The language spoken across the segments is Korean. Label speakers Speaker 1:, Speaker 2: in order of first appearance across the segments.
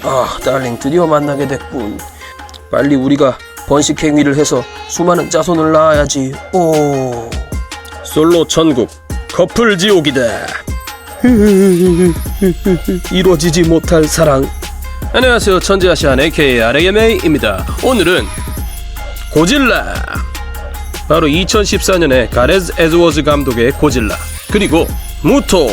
Speaker 1: 아, 달링 드디어 만나게 됐군. 빨리 우리가 번식 행위를 해서 수많은 자손을 낳아야지. 오. 솔로 천국 커플 지옥이다. 이루어지지 못할 사랑. 안녕하세요, 천재아시안 aka RAMA입니다. 오늘은 고질라, 바로 2014년에 가레즈 에드워즈 감독의 고질라, 그리고 무토,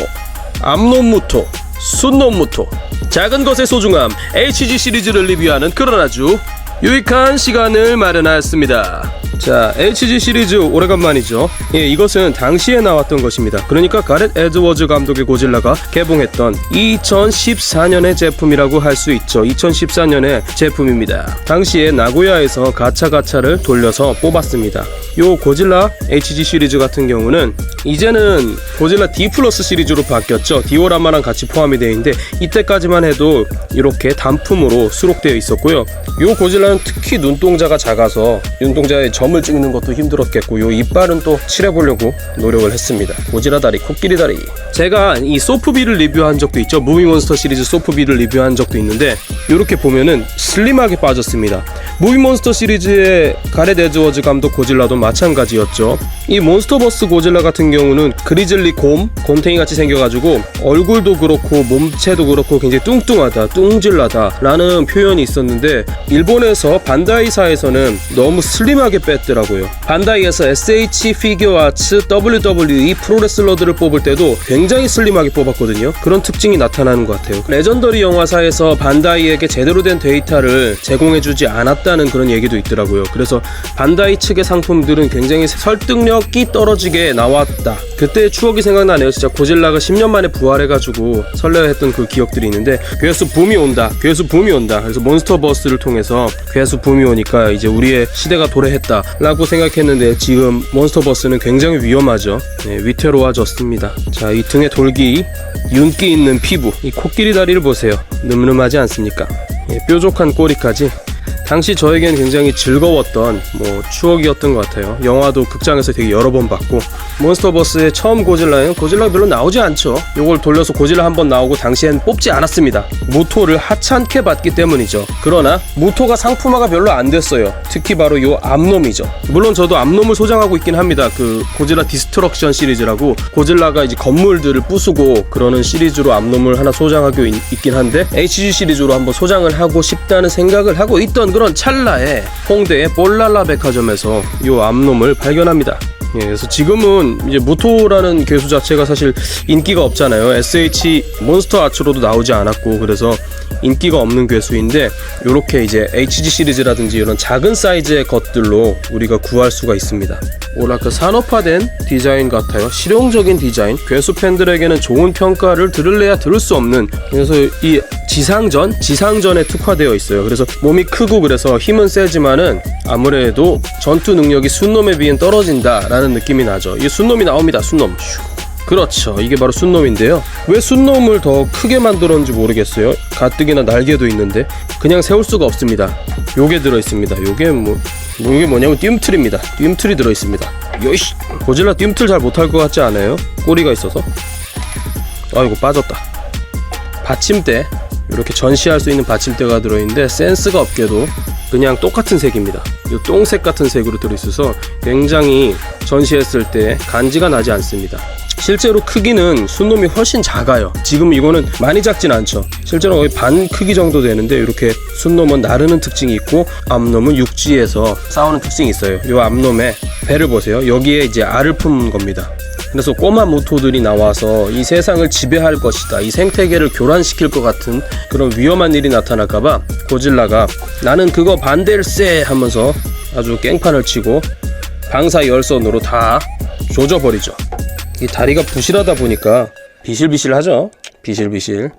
Speaker 1: 암놈 무토, 순놈 무토, 작은 것의 소중함 HG 시리즈를 리뷰하는 그런 아주 유익한 시간을 마련하였습니다. 자, HG 시리즈 오래간만이죠. 예, 이것은 당시에 나왔던 것입니다. 그러니까 가렛 에드워즈 감독의 고질라가 개봉했던 2014년의 제품이라고 할 수 있죠. 2014년의 제품입니다. 당시에 나고야에서 가차가차를 돌려서 뽑았습니다. 요 고질라 HG 시리즈 같은 경우는 이제는 고질라 D 플러스 시리즈로 바뀌었죠. 디오라마랑 같이 포함이 되어 있는데 이때까지만 해도 이렇게 단품으로 수록되어 있었고요. 요 고질라는 특히 눈동자가 작아서 눈동자에 점을 찍는 것도 힘들었겠고, 요 이빨은 또 칠해보려고 노력을 했습니다. 고질라 다리, 코끼리 다리. 제가 이 소프비를 리뷰한 적도 있죠. 무비몬스터 시리즈 소프비를 리뷰한 적도 있는데 이렇게 보면은 슬림하게 빠졌습니다. 무비몬스터 시리즈의 가렛 에드워즈 감독 고질라도 마찬가지였죠. 이 몬스터버스 고질라 같은 경우는 그리즐리 곰탱이 같이 생겨가지고 얼굴도 그렇고 몸체도 그렇고 굉장히 뚱뚱하다, 뚱질나다 라는 표현이 있었는데, 일본에서 반다이사에서는 너무 슬림하게 뺐더라고요. 반다이에서 SH 피규어아츠 WWE 프로레슬러들을 뽑을 때도 굉장히 슬림하게 뽑았거든요. 그런 특징이 나타나는 것 같아요. 레전더리 영화사에서 반다이에게 제대로 된 데이터를 제공해주지 않았다는 그런 얘기도 있더라고요. 그래서 반다이 측의 상품들은 굉장히 설득력이 떨어지게 나왔다. 그때의 추억이 생각나네요. 진짜 고질라가 10년 만에 부활해가지고 설레했던 그 기억들이 있는데, 괴수 붐이 온다, 괴수 붐이 온다. 그래서 몬스터버스를 통해서 괴수 붐이 오니까 이제 우리의 시대가 도래했다 라고 생각했는데, 지금 몬스터버스는 굉장히 위험하죠. 네, 위태로워졌습니다. 자, 이 등에 돌기, 윤기 있는 피부, 이 코끼리 다리를 보세요. 늠름하지 않습니까? 예, 뾰족한 꼬리까지. 당시 저에겐 굉장히 즐거웠던 추억이었던 것 같아요. 영화도 극장에서 되게 여러 번 봤고, 몬스터버스의 처음 고질라는 고질라가 별로 나오지 않죠. 요걸 돌려서 고질라 한번 나오고 당시엔 뽑지 않았습니다. 무토를 하찮게 봤기 때문이죠. 그러나 무토가 상품화가 별로 안 됐어요. 특히 바로 요 암놈이죠. 물론 저도 암놈을 소장하고 있긴 합니다. 그 고질라 디스트럭션 시리즈라고 고질라가 이제 건물들을 부수고 그러는 시리즈로 암놈을 하나 소장하고 있긴 한데, HG 시리즈로 한번 소장을 하고 싶다는 생각을 하고 있던 그런 찰나에 홍대의 볼랄라 백화점에서 요 암놈을 발견합니다. 예, 그래서 지금은 이제 무토라는 괴수 자체가 사실 인기가 없잖아요. SH 몬스터 아츠로도 나오지 않았고, 그래서 인기가 없는 괴수인데, 요렇게 이제 HG 시리즈라든지 이런 작은 사이즈의 것들로 우리가 구할 수가 있습니다. 뭐랄까 산업화된 디자인 같아요. 실용적인 디자인. 괴수 팬들에게는 좋은 평가를 들을래야 들을 수 없는, 그래서 이 지상전에 특화되어 있어요. 그래서 몸이 크고 그래서 힘은 세지만은 아무래도 전투 능력이 순놈에 비해 떨어진다 라는 느낌이 나죠. 이 순놈이 나옵니다. 순놈. 그렇죠, 이게 바로 순놈인데요. 왜 순놈을 더 크게 만들었는지 모르겠어요. 가뜩이나 날개도 있는데 그냥 세울 수가 없습니다. 요게 들어있습니다. 요게 이게 뭐냐면 뜀틀입니다. 뜀틀이 들어있습니다. 요이씨, 고질라 뜀틀 잘 못할 것 같지 않아요? 꼬리가 있어서. 아이고, 빠졌다. 받침대, 이렇게 전시할 수 있는 받침대가 들어있는데 센스가 없게도 그냥 똑같은 색입니다. 이 똥색 같은 색으로 들어있어서 굉장히 전시했을 때 간지가 나지 않습니다. 실제로 크기는 순놈이 훨씬 작아요. 지금 이거는 많이 작진 않죠. 실제로 거의 반 크기 정도 되는데, 이렇게 순놈은 나르는 특징이 있고 암놈은 육지에서 싸우는 특징이 있어요. 이 암놈의 배를 보세요. 여기에 이제 알을 품은 겁니다. 그래서 꼬마 무토들이 나와서 이 세상을 지배할 것이다, 이 생태계를 교란시킬 것 같은 그런 위험한 일이 나타날까봐 고질라가 나는 그거 반댈세 하면서 아주 깽판을 치고 방사 열선으로 다 조져버리죠. 이 다리가 부실하다 보니까 비실비실하죠. 비실비실.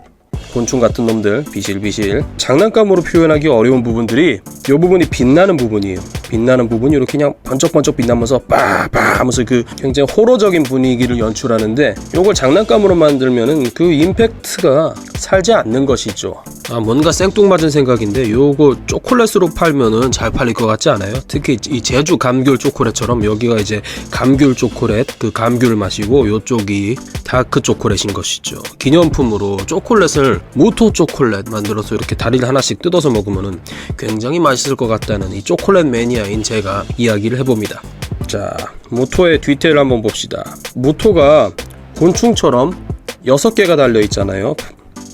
Speaker 1: 곤충 같은 놈들 비실비실. 장난감으로 표현하기 어려운 부분들이 이 부분이 빛나는 부분이에요. 빛나는 부분이 이렇게 그냥 번쩍번쩍 빛나면서 빠빠 하면서 그 굉장히 호러적인 분위기를 연출하는데, 요걸 장난감으로 만들면은 그 임팩트가 살지 않는 것이죠. 뭔가 생뚱맞은 생각인데 요거 초콜릿으로 팔면은 잘 팔릴 것 같지 않아요? 특히 이 제주 감귤 초콜릿처럼 여기가 이제 감귤 초콜릿, 그 감귤 맛이고 요쪽이 다크 초콜릿인 것이죠. 기념품으로 초콜릿을 모토 초콜릿 만들어서 이렇게 다리를 하나씩 뜯어서 먹으면은 굉장히 맛있을 것 같다는 이 초콜릿 매니아인 제가 이야기를 해봅니다. 자, 모토의 디테일 한번 봅시다. 모토가 곤충처럼 6개가 달려 있잖아요.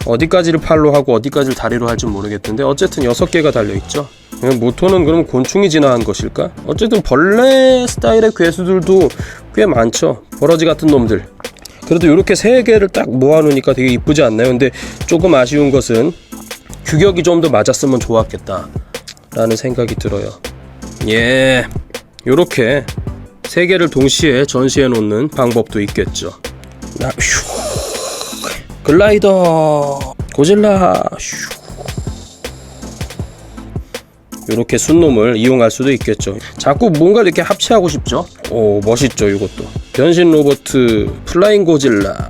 Speaker 1: 어디까지를 팔로 하고 어디까지를 다리로 할지 모르겠는데 어쨌든 6개가 달려 있죠. 모토는 그럼 곤충이 진화한 것일까? 어쨌든 벌레 스타일의 괴수들도 꽤 많죠. 버러지 같은 놈들. 그래도 이렇게 3개를 딱 모아놓으니까 되게 이쁘지 않나요? 근데 조금 아쉬운 것은 규격이 좀 더 맞았으면 좋았겠다 라는 생각이 들어요. 예, 요렇게 3개를 동시에 전시해 놓는 방법도 있겠죠. 글라이더 고질라 이렇게 순놈을 이용할 수도 있겠죠. 자꾸 뭔가 이렇게 합체하고 싶죠. 오, 멋있죠. 이것도 변신 로버트 플라잉 고질라.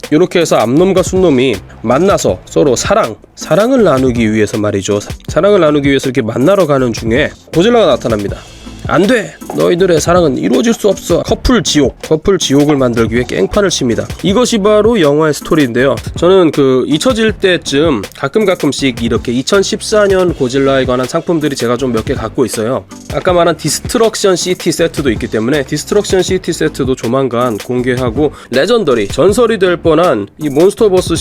Speaker 1: 이렇게 해서 앞놈과 순놈이 만나서 서로 사랑을 나누기 위해서 말이죠. 사랑을 나누기 위해서 이렇게 만나러 가는 중에 고질라가 나타납니다. 안돼! 너희들의 사랑은 이루어질 수 없어. 커플 지옥을 만들기 위해 깽판을 칩니다. 이것이 바로 영화의 스토리인데요. 저는 잊혀질 때쯤 가끔씩 이렇게 2014년 고질라에 관한 상품들이 제가 좀 몇 개 갖고 있어요. 아까 말한 디스트럭션 시티 세트도 있기 때문에 디스트럭션 시티 세트도 조만간 공개하고, 레전더리 전설이 될 뻔한 이 몬스터버스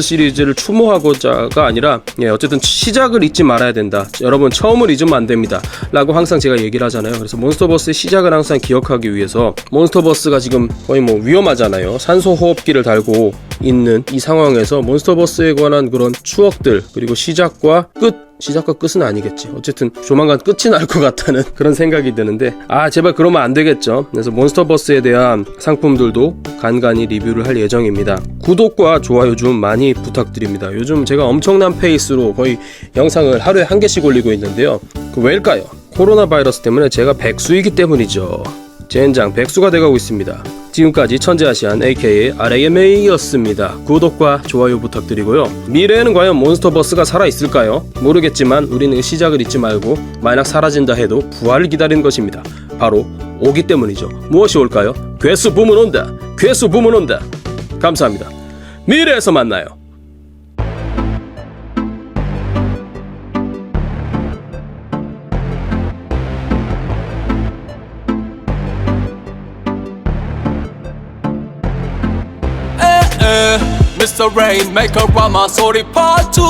Speaker 1: 시리즈를 추모하고자가 아니라, 어쨌든 시작을 잊지 말아야 된다. 여러분 처음을 잊으면 안 됩니다 라고 항상 제가 얘기를 하잖아요. 그래서 몬스터버스의 시작을 항상 기억하기 위해서, 몬스터버스가 지금 거의 위험하잖아요. 산소 호흡기를 달고 있는 이 상황에서 몬스터버스에 관한 그런 추억들, 그리고 시작과 끝은 아니겠지. 어쨌든 조만간 끝이 날 것 같다는 그런 생각이 드는데, 제발 그러면 안 되겠죠. 그래서 몬스터버스에 대한 상품들도 간간히 리뷰를 할 예정입니다. 구독과 좋아요 좀 많이 부탁드립니다. 요즘 제가 엄청난 페이스로 거의 영상을 하루에 1개씩 올리고 있는데요. 왜일까요? 코로나 바이러스 때문에 제가 백수이기 때문이죠. 젠장 백수가 돼가고 있습니다. 지금까지 천재아시안 aka RAMA였습니다. 구독과 좋아요 부탁드리고요. 미래에는 과연 몬스터버스가 살아있을까요? 모르겠지만 우리는 시작을 잊지 말고, 만약 사라진다 해도 부활을 기다리는 것입니다. 바로 오기 때문이죠. 무엇이 올까요? 괴수 붐은 온다. 괴수 붐은 온다. 감사합니다. 미래에서 만나요.
Speaker 2: Mr. Rainmaker와 마소리 파투.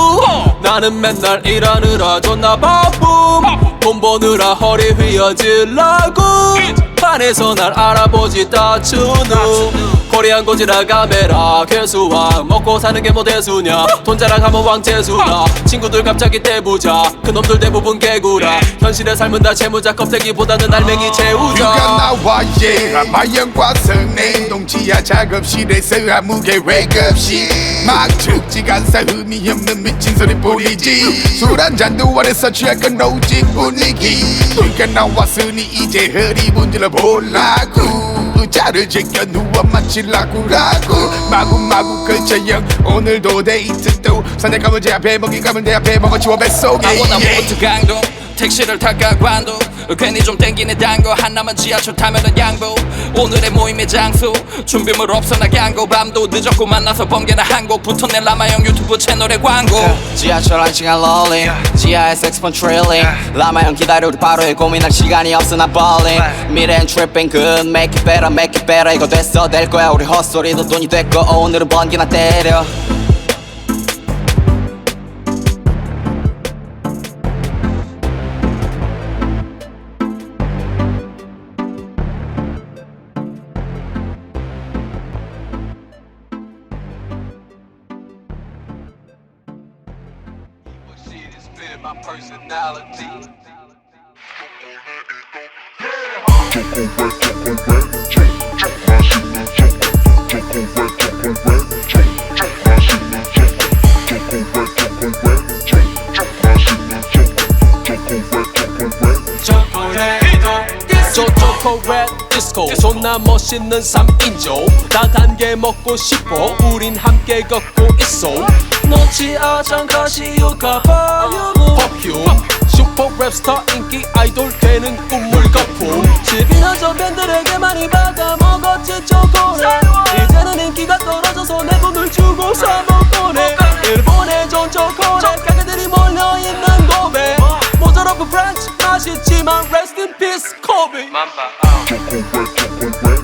Speaker 2: 나는 맨날 일하느라 존나 바쁨. 돈 버느라 허리 휘어질라고 반에서 날 알아보지 따추누. 코리안 고지라 카메라 괴수왕. 먹고 사는 게 뭐 대수냐. 돈 자랑하면 왕재수나. 친구들 갑자기 대부자. 그놈들 대부분 개구라. 현실의 삶은 다 채무자. 껍데기보다는 알맹이 채우자.
Speaker 3: 휴가 나와 마영과 성내 동치야 작업실에서 아무 계획 없이 막 죽지가 않사 의미 없는 미친 소리 뿌리지. 술 한잔도 안에서 취할 건 오직 분위기. 휴가 나왔으니 이제 허리 문질러 보려고. 의자를 제껴 누워 마치려고 마구마구 그쳐영. 오늘도 데이트 또 산에 가면 제 앞에 먹이 가면 내 앞에 먹어치워 뱃속에.
Speaker 2: I wanna move to 강동. 택시를 탈까 관도. 괜히 좀 땡기는 단거. 하나만 지하철 타면은 양보. 오늘의 모임의 장소 준비물 없어 나 강고. 밤도 늦었고 만나서 번개나 한 곡. 붙어낸 라마형 유튜브 채널의 광고.
Speaker 4: 지하철 1시간 롤링 지하에서 엑스폰 트릴링 라마형 기다려 우리 바로 해. 고민할 시간이 없어 나 balling. 미래엔 tripping good make it better 이거 됐어 될 거야. 우리 헛소리도 돈이 됐고 오늘은 번개나 때려.
Speaker 2: My personality. Chocolate, disco 고 존나 멋있는 3인조 다단계 먹고 싶어 우린 함께 걷고 있어 놓지 않장 가시오카 퍼퓸 슈퍼 랩스타 인기 아이돌 되는 꿈을 거품 10이나 전 팬들에게 많이 받아먹었지 초콜릿 이제는 인기가 떨어져서 내 돈을 주고 사 먹곤 해 일본의 존 초콜릿 가게들이 몰려있는 고베 모자라고 프렌치 맛있지만 rest in peace 코비